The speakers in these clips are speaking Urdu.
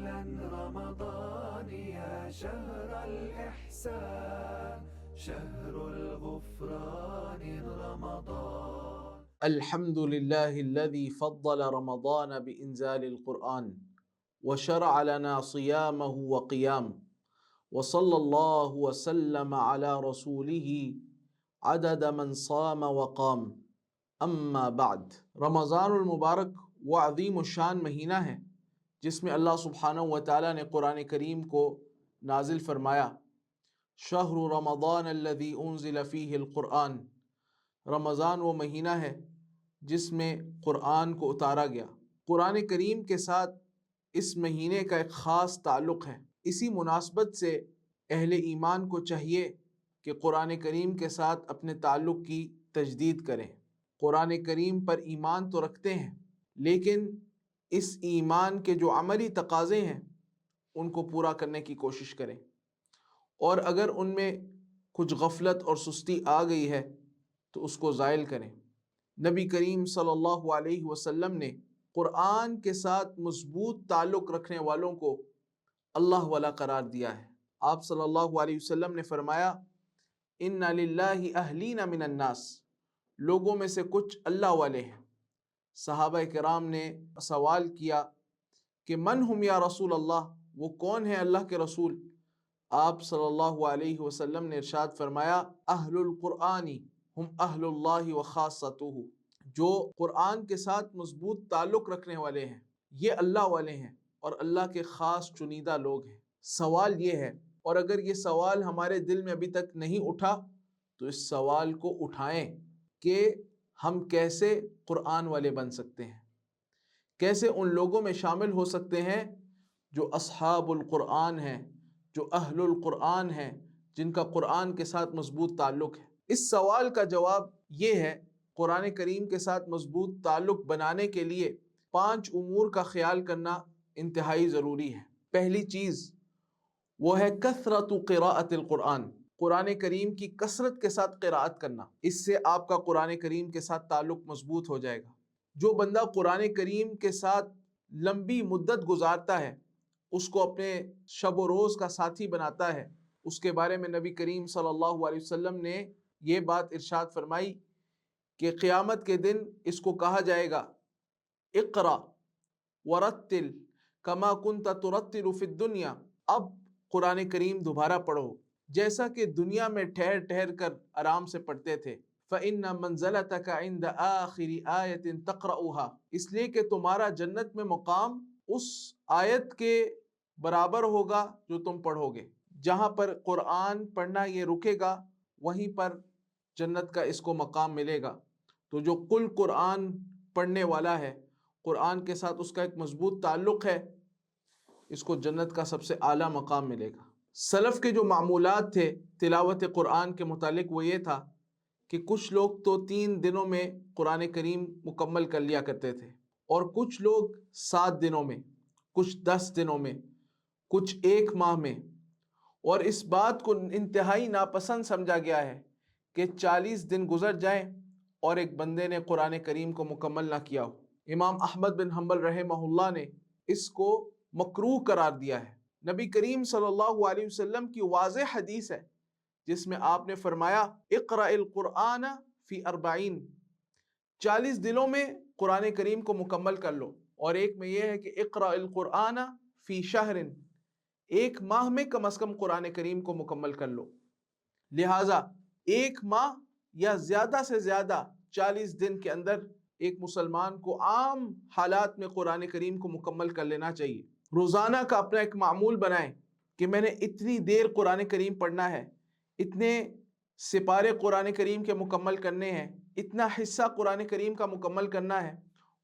أهلا رمضان يا شهر الإحسان شهر الغفران رمضان. الحمد لله الذي فضل رمضان بإنزال القرآن وشرع لنا صيامه وقيام وصلى الله وسلم على رسوله عدد من صام وقام اما بعد. رمضان المبارک وہ عظیم الشان مہینہ ہے جس میں اللہ سبحانہ و تعالیٰ نے قرآن کریم کو نازل فرمایا. شہر رمضان الذی انزل فیہ القرآن، رمضان وہ مہینہ ہے جس میں قرآن کو اتارا گیا. قرآن کریم کے ساتھ اس مہینے کا ایک خاص تعلق ہے. اسی مناسبت سے اہل ایمان کو چاہیے کہ قرآن کریم کے ساتھ اپنے تعلق کی تجدید کریں. قرآن کریم پر ایمان تو رکھتے ہیں لیکن اس ایمان کے جو عملی تقاضے ہیں ان کو پورا کرنے کی کوشش کریں، اور اگر ان میں کچھ غفلت اور سستی آ گئی ہے تو اس کو زائل کریں. نبی کریم صلی اللہ علیہ وسلم نے قرآن کے ساتھ مضبوط تعلق رکھنے والوں کو اللہ والا قرار دیا ہے. آپ صلی اللہ علیہ وسلم نے فرمایا ان للہ اہلین من الناس، لوگوں میں سے کچھ اللہ والے ہیں. صحابہ کرام نے سوال کیا کہ من ہم یا رسول اللہ، وہ کون ہیں اللہ کے رسول؟ آپ صلی اللہ علیہ وسلم نے ارشاد فرمایا اہل القرآن ہم اہل اللہ و خاصتہ، جو قرآن کے ساتھ مضبوط تعلق رکھنے والے ہیں یہ اللہ والے ہیں اور اللہ کے خاص چنیدہ لوگ ہیں. سوال یہ ہے، اور اگر یہ سوال ہمارے دل میں ابھی تک نہیں اٹھا تو اس سوال کو اٹھائیں کہ ہم کیسے قرآن والے بن سکتے ہیں، کیسے ان لوگوں میں شامل ہو سکتے ہیں جو اصحاب القرآن ہیں، جو اہل القرآن ہیں، جن کا قرآن کے ساتھ مضبوط تعلق ہے. اس سوال کا جواب یہ ہے، قرآن کریم کے ساتھ مضبوط تعلق بنانے کے لیے 5 امور کا خیال کرنا انتہائی ضروری ہے. پہلی چیز وہ ہے کثرت قراءت القرآن، قرآن کریم کی کثرت کے ساتھ قراءت کرنا. اس سے آپ کا قرآن کریم کے ساتھ تعلق مضبوط ہو جائے گا. جو بندہ قرآن کریم کے ساتھ لمبی مدت گزارتا ہے، اس کو اپنے شب و روز کا ساتھی بناتا ہے. اس کے بارے میں نبی کریم صلی اللہ علیہ وسلم نے یہ بات ارشاد فرمائی کہ قیامت کے دن اس کو کہا جائے گا اقرا ورتل کما کنت ترتل فی الدنیا، اب قرآن کریم دوبارہ پڑھو جیسا کہ دنیا میں ٹھہر ٹھہر کر آرام سے پڑھتے تھے. فَإِنَّ مَنزَلَتَكَ عِنْدَ آخِرِ آیَةٍ تَقْرَؤُهَا، اس لیے کہ تمہارا جنت میں مقام اس آیت کے برابر ہوگا جو تم پڑھو گے. جہاں پر قرآن پڑھنا یہ رکے گا وہیں پر جنت کا اس کو مقام ملے گا. تو جو کل قرآن پڑھنے والا ہے، قرآن کے ساتھ اس کا ایک مضبوط تعلق ہے، اس کو جنت کا سب سے اعلیٰ مقام ملے گا. سلف کے جو معمولات تھے تلاوت قرآن کے متعلق وہ یہ تھا کہ کچھ لوگ تو 3 دنوں میں قرآن کریم مکمل کر لیا کرتے تھے، اور کچھ لوگ 7 دنوں میں، کچھ 10 دنوں میں، کچھ 1 ماہ میں. اور اس بات کو انتہائی ناپسند سمجھا گیا ہے کہ 40 دن گزر جائیں اور ایک بندے نے قرآن کریم کو مکمل نہ کیا ہو. امام احمد بن حنبل رحمہ اللہ نے اس کو مکروہ قرار دیا ہے. نبی کریم صلی اللہ علیہ وسلم کی واضح حدیث ہے جس میں آپ نے فرمایا اقرأ القرآن فی 40، 40 دنوں میں قرآن کریم کو مکمل کر لو. اور ایک میں یہ ہے کہ اقرأ القرآن فی شہر، 1 ماہ میں کم از کم قرآن کریم کو مکمل کر لو. لہٰذا 1 ماہ یا زیادہ سے زیادہ 40 دن کے اندر ایک مسلمان کو عام حالات میں قرآن کریم کو مکمل کر لینا چاہیے. روزانہ کا اپنا ایک معمول بنائیں کہ میں نے اتنی دیر قرآن کریم پڑھنا ہے، اتنے سپارے قرآن کریم کے مکمل کرنے ہیں، اتنا حصہ قرآن کریم کا مکمل کرنا ہے،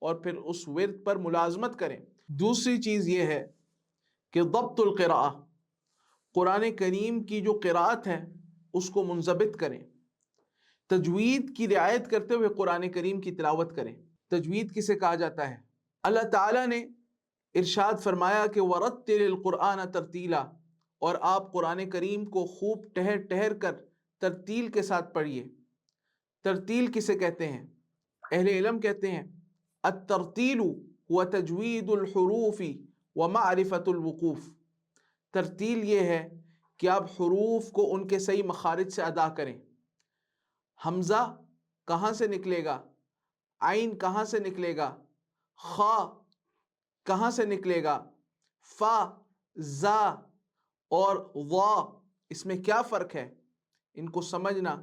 اور پھر اس ورد پر ملازمت کریں. دوسری چیز یہ ہے کہ ضبط القراءہ، قرآن کریم کی جو قراءت ہے اس کو منضبط کریں. تجوید کی رعایت کرتے ہوئے قرآن کریم کی تلاوت کریں. تجوید کسے کہا جاتا ہے؟ اللہ تعالیٰ نے ارشاد فرمایا کہ وَرَتِّلِ الْقُرْآنَ تَرْتِیلًا، اور آپ قرآن کریم کو خوب ٹہر ٹہر کر ترتیل کے ساتھ پڑھیے. ترتیل کسے کہتے ہیں؟ اہل علم کہتے ہیں الترتیل هو تجوید الحروف ومعرفۃ الوقوف، ترتیل یہ ہے کہ آپ حروف کو ان کے صحیح مخارج سے ادا کریں۔ حمزہ کہاں سے نکلے گا، عین کہاں سے نکلے گا، خا کہاں سے نکلے گا، فا، زا اور وا، اس میں کیا فرق ہے، ان کو سمجھنا،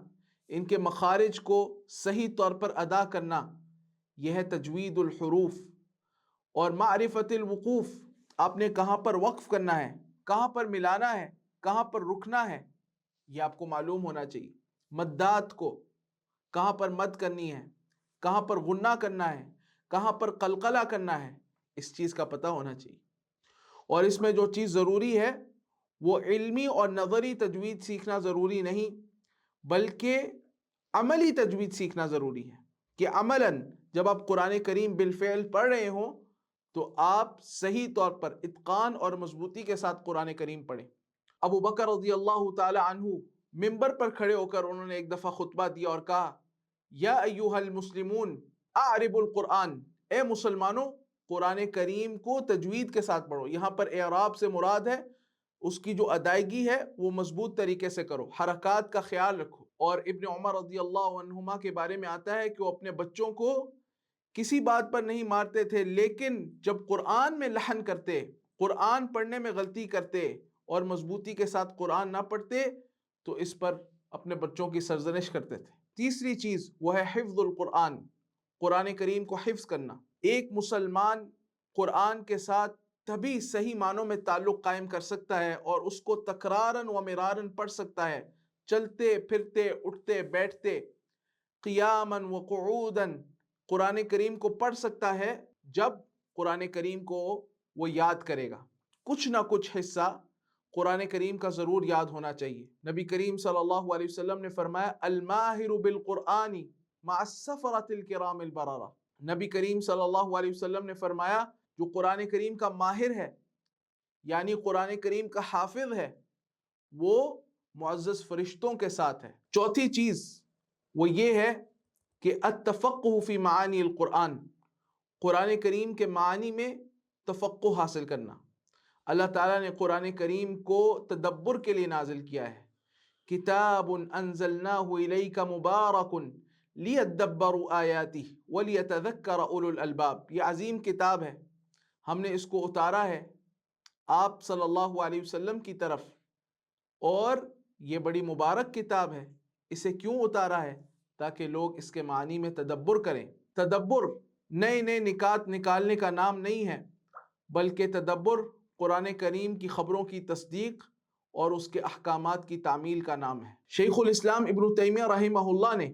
ان کے مخارج کو صحیح طور پر ادا کرنا، یہ ہے تجوید الحروف۔ اور معرفت الوقوف، آپ نے کہاں پر وقف کرنا ہے، کہاں پر ملانا ہے، کہاں پر رکنا ہے، یہ آپ کو معلوم ہونا چاہیے۔ مدات کو کہاں پر مد کرنی ہے، کہاں پر غنہ کرنا ہے، کہاں پر قلقلہ کرنا ہے، اس چیز کا پتہ ہونا چاہیے۔ اور اس میں جو چیز ضروری ہے وہ علمی اور نظری تجوید سیکھنا ضروری نہیں، بلکہ عملی تجوید سیکھنا ضروری ہے، کہ عملاً جب آپ قرآن کریم بالفعل پڑھ رہے ہوں تو آپ صحیح طور پر اتقان اور مضبوطی کے ساتھ قرآن کریم پڑھیں۔ ابو بکر رضی اللہ تعالی عنہ ممبر پر کھڑے ہو کر انہوں نے ایک دفعہ خطبہ دیا اور کہا، یا ایھا المسلمون اعربوا القرآن، اے مسلمانوں قرآن کریم کو تجوید کے ساتھ پڑھو۔ یہاں پر اعراب سے مراد ہے اس کی جو ادائیگی ہے وہ مضبوط طریقے سے کرو، حرکات کا خیال رکھو۔ اور ابن عمر رضی اللہ عنہما کے بارے میں آتا ہے کہ وہ اپنے بچوں کو کسی بات پر نہیں مارتے تھے، لیکن جب قرآن میں لحن کرتے، قرآن پڑھنے میں غلطی کرتے اور مضبوطی کے ساتھ قرآن نہ پڑھتے تو اس پر اپنے بچوں کی سرزنش کرتے تھے۔ تیسری چیز وہ ہے حفظ القرآن، قرآن کریم کو حفظ کرنا۔ ایک مسلمان قرآن کے ساتھ تبھی صحیح معنوں میں تعلق قائم کر سکتا ہے اور اس کو تکرارن و مرارن پڑھ سکتا ہے، چلتے پھرتے اٹھتے بیٹھتے، قیاماً و قعوداً قرآن کریم کو پڑھ سکتا ہے جب قرآن کریم کو وہ یاد کرے گا۔ کچھ نہ کچھ حصہ قرآن کریم کا ضرور یاد ہونا چاہیے۔ نبی کریم صلی اللہ علیہ وسلم نے فرمایا، الماہر بالقرآن مع السفرۃ الکرام البررہ۔ نبی کریم صلی اللہ علیہ وسلم نے فرمایا جو قرآن کریم کا ماہر ہے، یعنی قرآن کریم کا حافظ ہے، وہ معزز فرشتوں کے ساتھ ہے۔ چوتھی چیز وہ یہ ہے کہ التفقہ فی معانی القرآن، قرآن کریم کے معانی میں تفقہ حاصل کرنا۔ اللہ تعالیٰ نے قرآن کریم کو تدبر کے لیے نازل کیا ہے۔ کتاب انزلناہ الیک مبارک لیدبروا آیاتہ ولیتذکر اولو الالباب، یہ عظیم کتاب ہے، ہم نے اس کو اتارا ہے آپ صلی اللہ علیہ وسلم کی طرف، اور یہ بڑی مبارک کتاب ہے۔ اسے کیوں اتارا ہے؟ تاکہ لوگ اس کے معنی میں تدبر کریں۔ تدبر نئے نئے نکات نکالنے کا نام نہیں ہے، بلکہ تدبر قرآن کریم کی خبروں کی تصدیق اور اس کے احکامات کی تعمیل کا نام ہے۔ شیخ الاسلام ابن تیمیہ رحمہ اللہ نے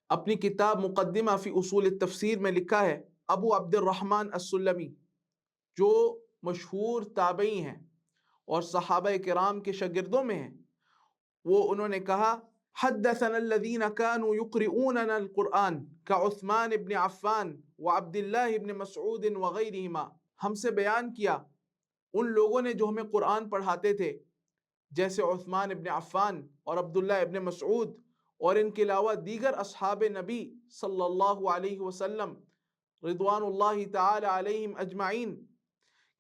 اپنی کتاب مقدمہ فی اصول التفسیر میں لکھا ہے، ابو عبد الرحمن السلمی جو مشہور تابعی ہیں اور صحابہ کرام کے شاگردوں میں ہیں، انہوں نے کہا، حدثنا الذين كانوا يقرؤوننا القرآن كعثمان بن عفان وعبد الله بن مسعود وغيرهما، ہم سے بیان کیا ان لوگوں نے جو ہمیں قرآن پڑھاتے تھے، جیسے عثمان ابن عفان اور عبداللہ ابن مسعود، اور ان کے علاوہ دیگر اصحاب نبی صلی اللہ علیہ وسلم رضوان اللہ تعالی علیہم اجمعین،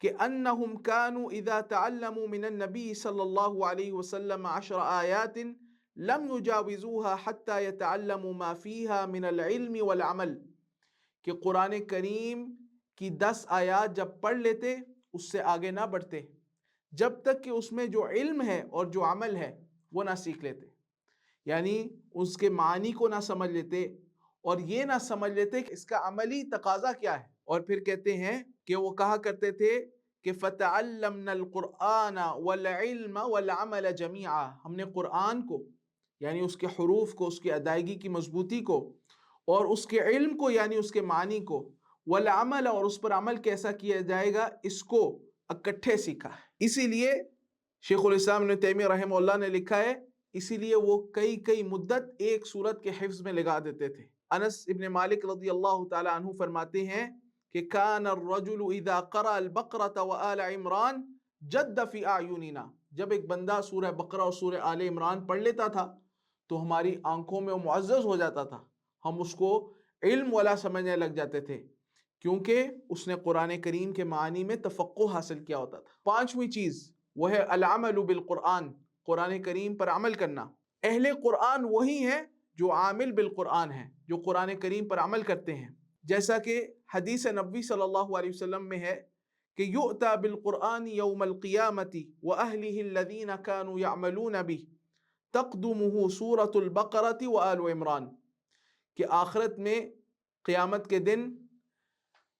کہ انہم کانوا اذا تعلموا من النبی صلی اللہ علیہ وسلم 10 آیات لم یجاوزوها حتی یتعلموا ما فیہا من العلم والعمل، کہ قرآن کریم کی 10 آیات جب پڑھ لیتے اس سے آگے نہ بڑھتے جب تک کہ اس میں جو علم ہے اور جو عمل ہے وہ نہ سیکھ لیتے، یعنی اس کے معنی کو نہ سمجھ لیتے اور یہ نہ سمجھ لیتے کہ اس کا عملی تقاضا کیا ہے۔ اور پھر کہتے ہیں کہ وہ کہا کرتے تھے کہ فَتَعَلَّمْنَا الْقُرْآنَ وَالْعِلْمَ وَالْعَمَلَ جَمِيعًا، ہم نے قرآن کو یعنی اس کے حروف کو، اس کی ادائیگی کی مضبوطی کو، اور اس کے علم کو یعنی اس کے معنی کو، والعمل اور اس پر عمل کیسا کیا جائے گا، اس کو اکٹھے سیکھا ہے۔ اسی لیے شیخ الاسلام ابن تیمیہ رحمہ اللہ نے لکھا ہے، اسی لیے وہ کئی مدت ایک سورت کے حفظ میں لگا دیتے تھے۔ انس ابن مالک رضی اللہ تعالی عنہ فرماتے ہیں کہ کان الرجل اذا قرأ البقرة وآل عمران جد فی اعیننا، جب ایک بندہ سورہ بقرہ اور سورہ آل عمران پڑھ لیتا تھا تو ہماری آنکھوں میں وہ معزز ہو جاتا تھا، ہم اس کو علم والا سمجھنے لگ جاتے تھے، کیونکہ اس نے قرآن کریم کے معنی میں تفقہ حاصل کیا ہوتا تھا۔ پانچویں چیز وہ ہے العمل بالقرآن، قرآن کریم پر عمل کرنا۔ اہل قرآن وہی ہیں جو عامل بالقرآن ہیں، جو قرآن کریم پر عمل کرتے ہیں، جیسا کہ حدیث نبوی صلی اللہ علیہ وسلم میں ہے کہ یؤتى بالقرآن یوم القیامة وأہلہ الذین كانوا یعملون به تقدمہ سورة البقرة وآل عمران، کہ آخرت میں قیامت کے دن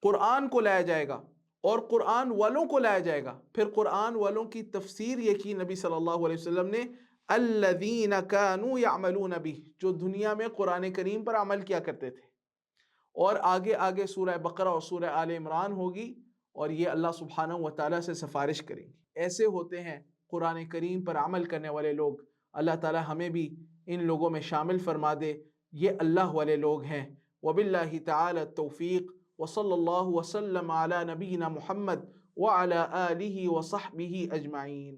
قرآن کو لایا جائے گا اور قرآن والوں کو لایا جائے گا۔ پھر قرآن والوں کی تفسیر یہ کی نبی صلی اللہ علیہ وسلم نے، الذین کانوا یعملون بہ، جو دنیا میں قرآن کریم پر عمل کیا کرتے تھے، اور آگے آگے سورہ بقرہ اور سورہ آل عمران ہوگی، اور یہ اللہ سبحانہ و تعالیٰ سے سفارش کریں گے۔ ایسے ہوتے ہیں قرآن کریم پر عمل کرنے والے لوگ۔ اللہ تعالیٰ ہمیں بھی ان لوگوں میں شامل فرما دے، یہ اللہ والے لوگ ہیں۔ وباللہ تعالی التوفیق، وصلی اللہ وسلم علی نبینا محمد وعلی آلہ وصحبہ اجمعین۔